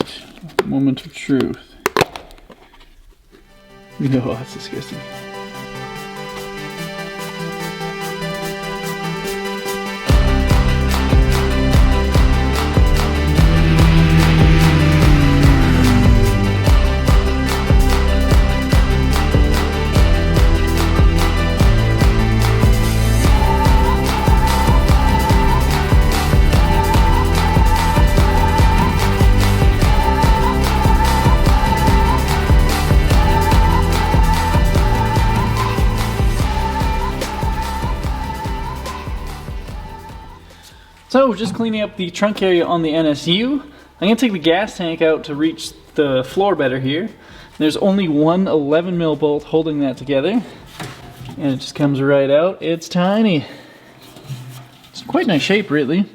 Alright, moment of truth. No, that's disgusting. So, just cleaning up the trunk area on the NSU. I'm going to take the gas tank out to reach the floor better here. There's only one 11mm bolt holding that together. And it just comes right out. It's tiny. It's quite nice shape, really.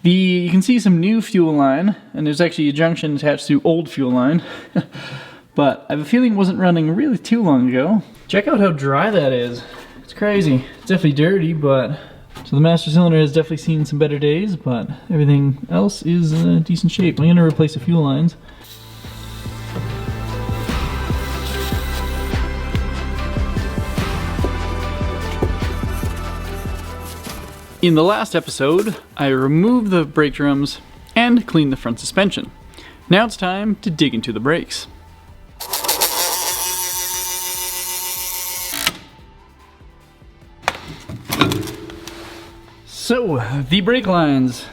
You can see some new fuel line, and there's actually a junction attached to old fuel line. But I have a feeling it wasn't running really too long ago. Check out how dry that is. It's crazy. It's definitely dirty, but... So the master cylinder has definitely seen some better days, but everything else is in decent shape. I'm going to replace the fuel lines. In the last episode, I removed the brake drums and cleaned the front suspension. Now it's time to dig into the brakes. So, the brake lines,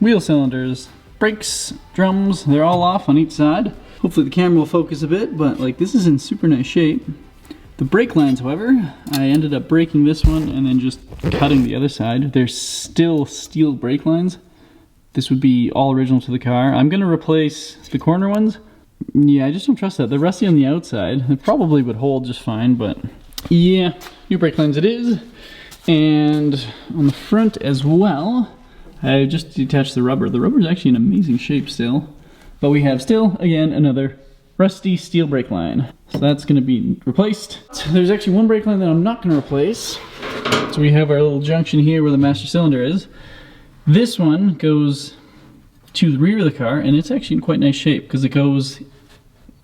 wheel cylinders, brakes, drums, they're all off on each side. Hopefully the camera will focus a bit, but like this is in super nice shape. The brake lines, however, I ended up breaking this one and then just cutting the other side. They're still steel brake lines. This would be all original to the car. I'm going to replace the corner ones. Yeah, I just don't trust that. They're rusty on the outside. They probably would hold just fine, but yeah, new brake lines it is. And on the front as well, I just detached the rubber. The rubber is actually in amazing shape still. But we have still, again, another rusty steel brake line. So that's going to be replaced. So there's actually one brake line that I'm not going to replace. So we have our little junction here where the master cylinder is. This one goes to the rear of the car, and it's actually in quite nice shape because it goes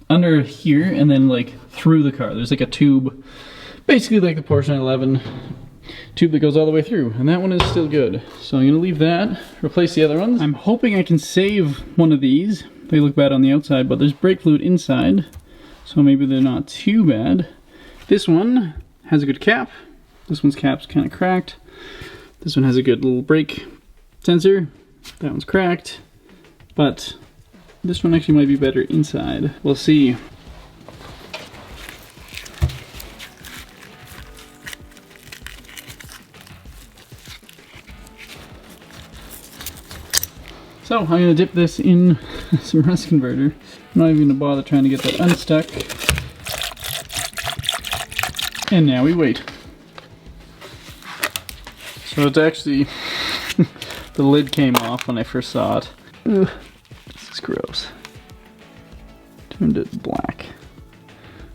under here and then like through the car. There's like a tube, basically like the Porsche 911 tube that goes all the way through, and that one is still good. So I'm going to leave that, replace the other ones. I'm hoping I can save one of these. They look bad on the outside, but there's brake fluid inside, so maybe they're not too bad. This one has a good cap. This one's cap's kind of cracked. This one has a good little brake sensor. That one's cracked, but this one actually might be better inside. We'll see. So I'm going to dip this in some rust converter. I'm not even going to bother trying to get that unstuck. And now we wait. So it's actually, the lid came off when I first saw it. Ugh, this is gross. Turned it black.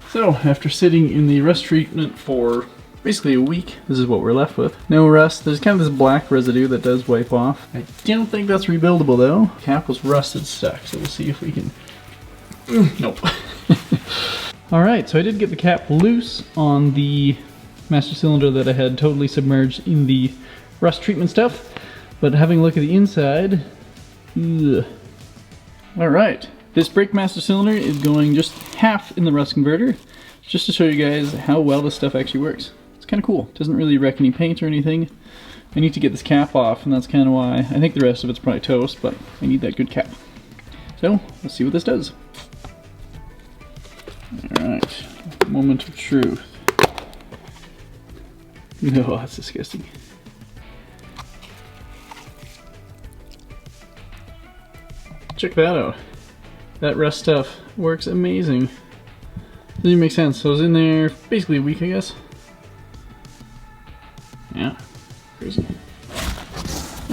So after sitting in the rust treatment for basically a week, this is what we're left with. No rust. There's kind of this black residue that does wipe off. I don't think that's rebuildable though. The cap was rusted stuck, so we'll see if we can... Nope. Alright, so I did get the cap loose on the master cylinder that I had totally submerged in the rust treatment stuff, but having a look at the inside... Alright, this brake master cylinder is going just half in the rust converter, just to show you guys how well this stuff actually works. Kind of cool. Doesn't really wreck any paint or anything. I need to get this cap off, and that's kind of why. I think the rest of it's probably toast, but I need that good cap. So let's see what this does. Alright, moment of truth. No, that's disgusting. Check that out. That rust stuff works amazing. Doesn't even make sense. So I was in there basically a week, I guess. Yeah, crazy.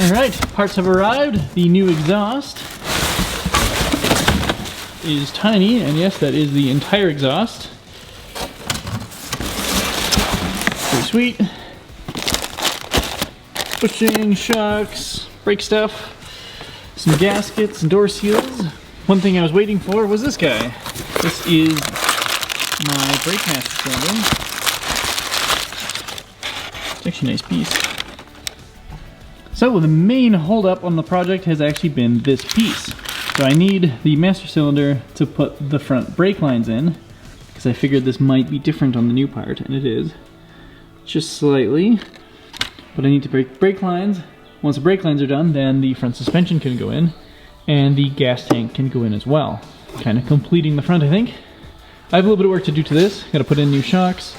Alright, parts have arrived. The new exhaust is tiny, and yes, that is the entire exhaust. Pretty sweet. Bushing, shocks, brake stuff, some gaskets and door seals. One thing I was waiting for was this guy. This is my brake master cylinder. It's actually a nice piece. So the main holdup on the project has actually been this piece. So I need the master cylinder to put the front brake lines in, because I figured this might be different on the new part, and it is. Just slightly. But I need to break brake lines. Once the brake lines are done, then the front suspension can go in, and the gas tank can go in as well. Kind of completing the front, I think. I have a little bit of work to do to this. Got to put in new shocks,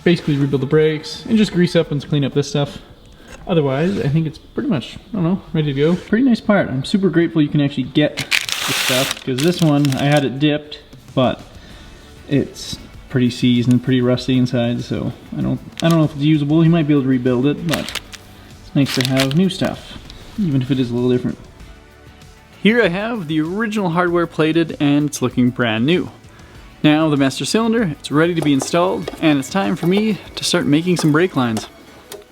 basically rebuild the brakes, and just grease up and clean up this stuff. Otherwise, I think it's pretty much, I don't know, ready to go. Pretty nice part. I'm super grateful you can actually get this stuff, because this one, I had it dipped, but it's pretty seized and pretty rusty inside, so I don't know if it's usable. You might be able to rebuild it, but it's nice to have new stuff, even if it is a little different. Here I have the original hardware plated, and it's looking brand new. Now the master cylinder, it's ready to be installed, and it's time for me to start making some brake lines.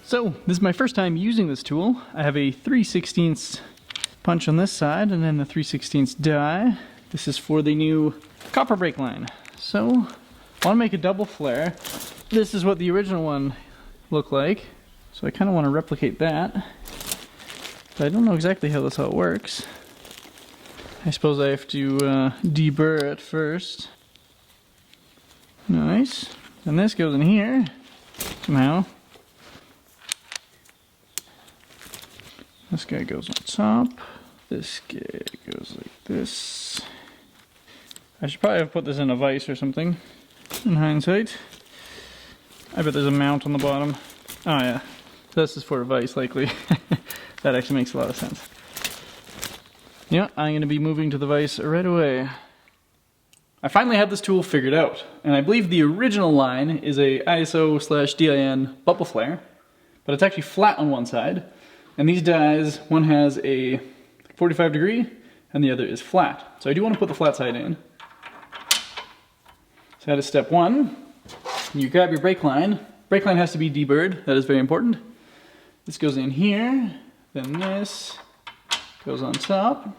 So this is my first time using this tool. I have a 3/16 punch on this side, and then the 3/16 die. This is for the new copper brake line. So I want to make a double flare. This is what the original one looked like, so I kind of want to replicate that. But I don't know exactly how this all works. I suppose I have to deburr it first. Nice. And this goes in here somehow. This guy goes on top. This guy goes like this. I should probably have put this in a vise or something, in hindsight. I bet there's a mount on the bottom. Oh yeah, this is for a vise likely. That actually makes a lot of sense. Yeah, I'm going to be moving to the vise right away. I finally have this tool figured out, and I believe the original line is a ISO/DIN bubble flare, but it's actually flat on one side, and these dies, one has a 45 degree, and the other is flat. So I do want to put the flat side in. So that is step one. You grab your brake line. Brake line has to be deburred, that is very important. This goes in here, then this goes on top.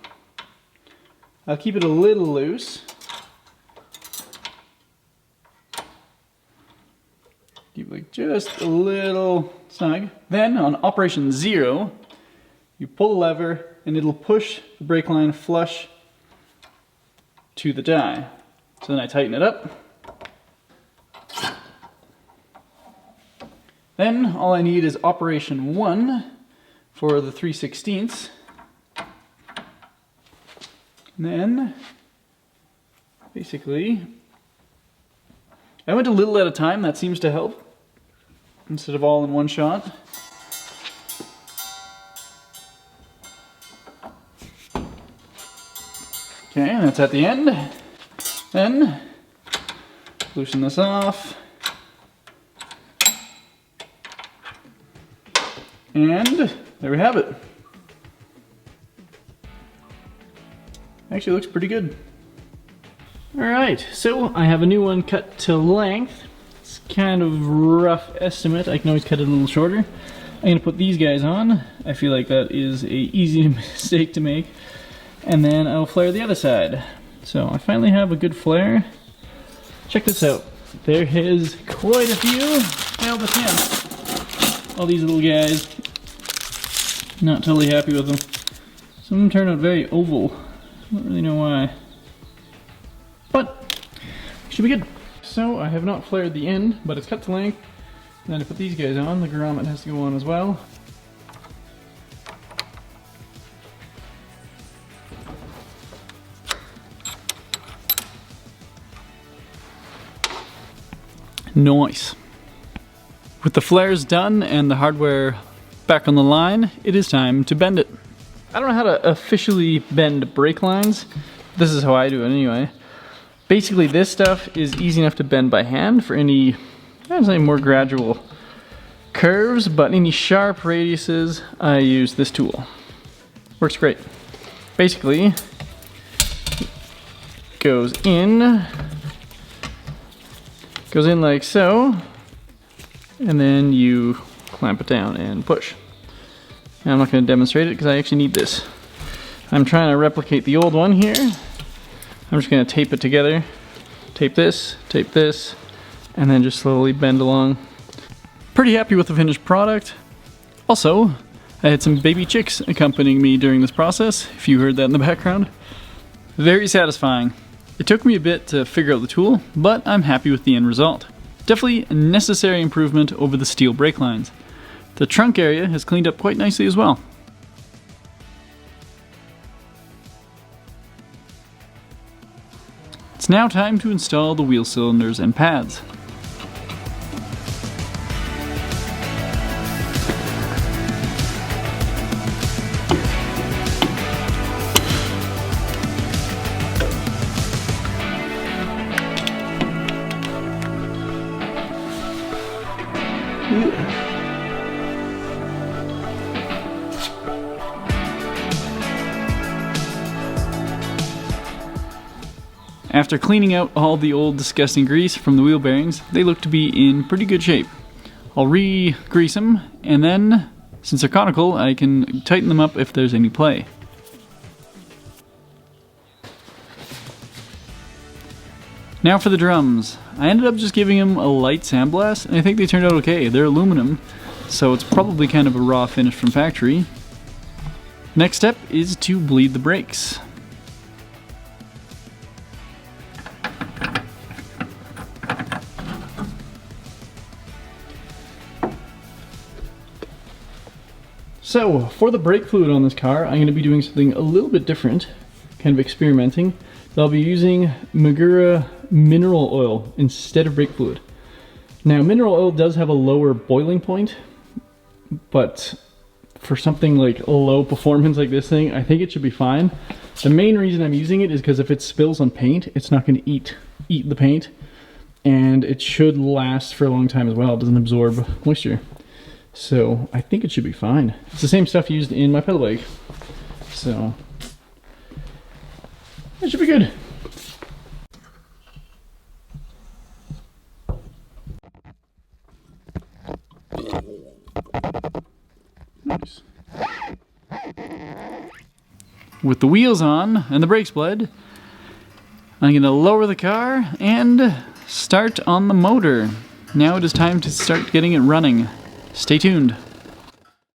I'll keep it a little loose. Keep like just a little snug. Then on operation 0, you pull the lever and it'll push the brake line flush to the die. So then I tighten it up. Then all I need is operation 1 for the 3/16. And then basically I went a little at a time, that seems to help, instead of all in one shot. Okay, and that's at the end. Then loosen this off. And there we have it. Actually looks pretty good. Alright, so I have a new one cut to length. It's kind of rough estimate. I can always cut it a little shorter. I'm going to put these guys on. I feel like that is a easy mistake to make. And then I'll flare the other side. So I finally have a good flare. Check this out. There is quite a few. Nail the 10. All these little guys. Not totally happy with them. Some of them turn out very oval. I don't really know why. But should be good. So I have not flared the end, but it's cut to length. And then to put these guys on, the grommet has to go on as well. Nice. With the flares done and the hardware back on the line, it is time to bend it. I don't know how to officially bend brake lines. This is how I do it anyway. Basically this stuff is easy enough to bend by hand for any, I'd say, more gradual curves, but any sharp radiuses, I use this tool. Works great. Basically, goes in like so, and then you clamp it down and push. Now I'm not going to demonstrate it because I actually need this. I'm trying to replicate the old one here. I'm just gonna tape it together. Tape this, and then just slowly bend along. Pretty happy with the finished product. Also, I had some baby chicks accompanying me during this process, if you heard that in the background. Very satisfying. It took me a bit to figure out the tool, but I'm happy with the end result. Definitely a necessary improvement over the steel brake lines. The trunk area has cleaned up quite nicely as well. It's now time to install the wheel cylinders and pads. After cleaning out all the old disgusting grease from the wheel bearings, they look to be in pretty good shape. I'll re-grease them, and then, since they're conical, I can tighten them up if there's any play. Now for the drums. I ended up just giving them a light sandblast, and I think they turned out okay. They're aluminum, so it's probably kind of a raw finish from factory. Next step is to bleed the brakes. So, for the brake fluid on this car, I'm going to be doing something a little bit different, kind of experimenting. I'll be using Magura mineral oil instead of brake fluid. Now, mineral oil does have a lower boiling point, but for something like low performance like this thing, I think it should be fine. The main reason I'm using it is because if it spills on paint, it's not going to eat the paint, and it should last for a long time as well. It doesn't absorb moisture. So I think it should be fine. It's the same stuff used in my pedal bike. So it should be good. Nice. With the wheels on and the brakes bled, I'm going to lower the car and start on the motor. Now it is time to start getting it running. Stay tuned.